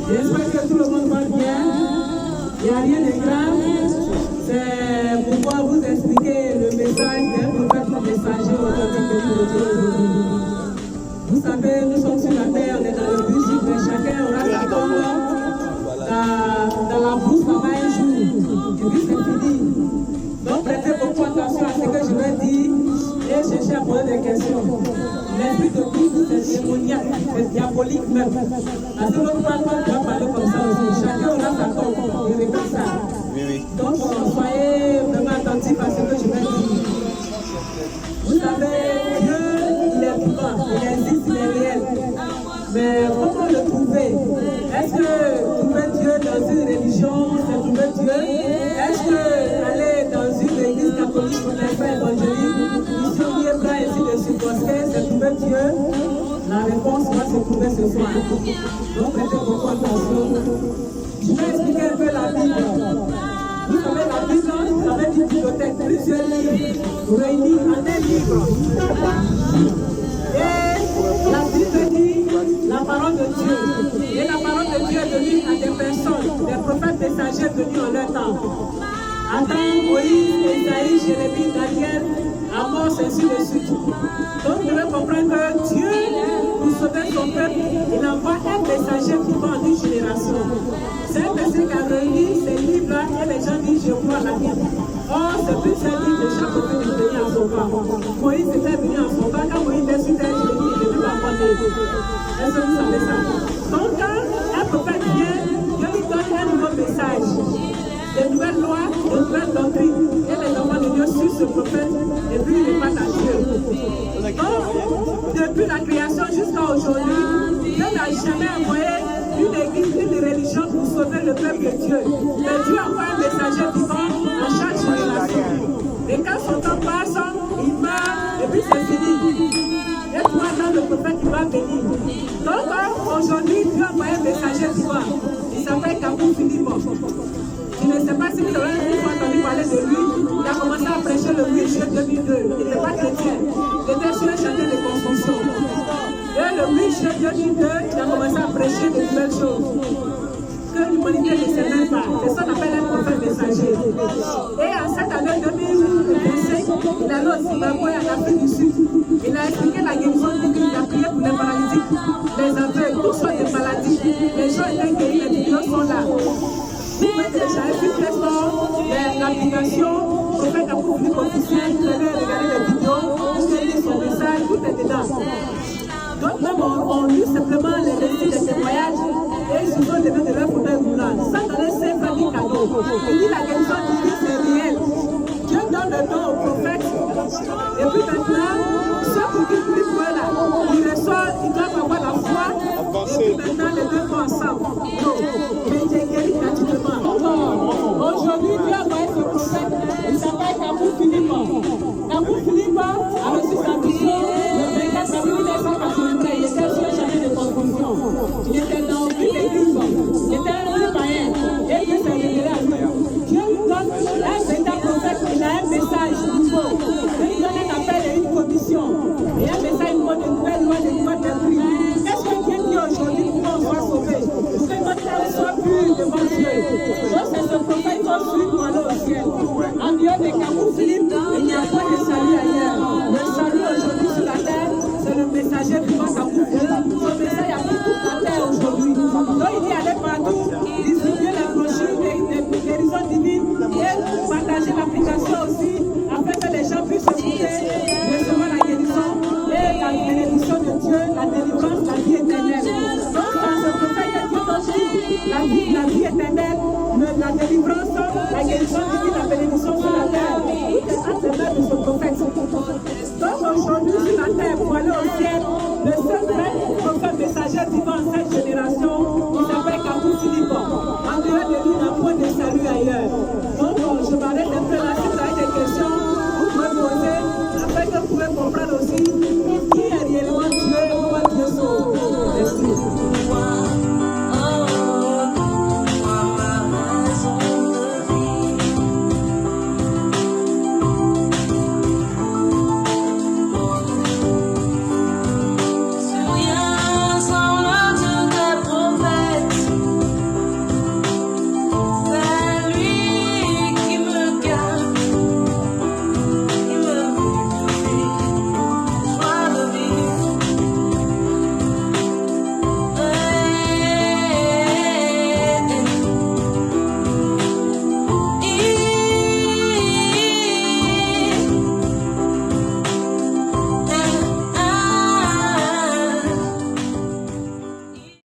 J'espère que tout le monde va bien. Il n'y a rien de grave. C'est pour pouvoir vous expliquer le message d'un prophète messager authentique de Dieu. Vous savez, nous sommes sur la terre, on est dans le bus, mais chacun aura sa tombe. Dans la bourse, ça va un jour. Et puis c'est fini. Donc prêtez beaucoup attention à ce que je vais dire et cherchez à poser des questions. L'esprit de Christ, c'est démoniaque, c'est diabolique même. Parce que l'autre fois, on doit parler comme ça aussi. Chacun aura sa tombe. Je répète ça. Donc soyez vraiment attentifs à ce que je vais dire. Vous savez, Dieu, il est vivant, il existe, il est réel. Mais comment le trouver? Est-ce que trouver Dieu dans une religion, c'est trouver Dieu? Est-ce que aller dans une église catholique pour les frères évangéliques, missionnaires, bras ainsi de suite, c'est trouver Dieu? La réponse va se trouver ce soir. Donc prêtez beaucoup attention. Je vais expliquer un peu la Bible. Vous savez, la Bible, ça veut dire bibliothèque, plusieurs livres réunis en un livre. Et la Bible dit la parole de Dieu. Et la parole de Dieu est donnée à des personnes, des prophètes messagers venus en leur temps. Adam, Moïse, Esaïe, Jérémie, Daniel, Amos, ainsi de suite. Donc vous devez comprendre que Dieu, pour sauver son peuple, il envoie un messager qui va en une génération. C'est un messager qui a réuni ces livres-là et les gens disent je crois la Bible. Or, c'est plus un livre de chaque côté qui venait en son temps. Moïse était venu en son temps. Quand Moïse était sur terre, il est venu à monter. Est-ce que vous savez ça? Donc, quand un prophète vient, Dieu lui donne un nouveau message. Des nouvelles lois, des nouvelles doctrines. Et les enfants de Dieu suivent ce prophète et puis ils repartent à Dieu. Donc, depuis la création jusqu'à aujourd'hui, Dieu n'a jamais envoyé une église, une religion pour sauver le peuple de Dieu. Mais Dieu envoie un messager vivant à chaque génération. Et quand son temps passe, il meurt et puis c'est fini. Et pour attendre le prophète qui va venir. Donc aujourd'hui, Dieu envoie un messager vivant. Il s'appelle Kabou Philippe. Je ne sais pas si vous avez entendu parler de lui. Il a commencé à prêcher le 8 juillet 2002. Il n'était pas chrétien. Il était sur un chantier de construction. Et le 8 juillet 2002, il a commencé à prêcher de nouvelles choses. Que l'humanité ne sait même pas. C'est ça qu'on appelle un prophète messager. Et en cette année 2025, il a allé au Zimbabwe, en Afrique du Sud. Il a expliqué la guérison divine. Il a prié pour les paralytiques, les aveugles, toutes sortes de maladies. Les gens étaient guéris, les vidéos sont là. Vous pouvez télécharger sur Play Store l'application Prophète Kabou Philippe officiel. Vous allez regarder les vidéos, vous allez lire son message, tout est dedans. Donc même on lit simplement les récits des témoignages et ils se sont levés de leur fauteuil roulant. Ça donne un simple cadeau. Il dit la guérison divine c'est réel. Dieu donne le don au prophète. Et puis maintenant, ceux pour qui prie pour eux là, ils reçoivent, ils doivent avoir la foi. Et puis maintenant les deux vont ensemble. Mais il est guéri gratuitement. Aujourd'hui, Dieu a envoyé ce prophète. Il s'appelle Kabou Philippe. Kabou Philippe a reçu sa mission le 24 avril 1983. Il était sur le chantier de construction. Il était dans une église. Il était un vrai païen. Et Dieu s'est révélé à lui. Dieu lui donne un véritable prophète. Il a un message nouveau. Il lui donne un appel et une commission. Et un message nouveau de nouvelles lois, de nouvelles doctrines. Qu'est-ce que Dieu dit aujourd'hui pour qu'on soit sauvé? Pour que notre cœur soit pur devant Dieu. Donc c'est ce prophète qu'on suit pour aller au ciel. En dehors de Kabou Philippe, il n'y a pas de salut ailleurs. Le salut aujourd'hui sur la terre, c'est le messager vivant Kabou Philippe. Son message a pris toute la terre aujourd'hui. Donc il dit aller partout, distribuer les brochures, des guérisons divines et partager l'application aussi, afin que les gens puissent écouter, recevoir la guérison et la bénédiction de Dieu, la délivrance, la vie éternelle. Donc dans ce prophète, Dieu donne tout, la vie éternelle, la délivrance, la guérison divine, la bénédiction sur la terre. Tout est entre les mains de ce prophète. Donc aujourd'hui sur la terre, pour aller au ciel, le seul vrai prophète messager vivant en cette génération, il s'appelle Kabou Philippe. En dehors de lui, il n'y a point de salut ailleurs.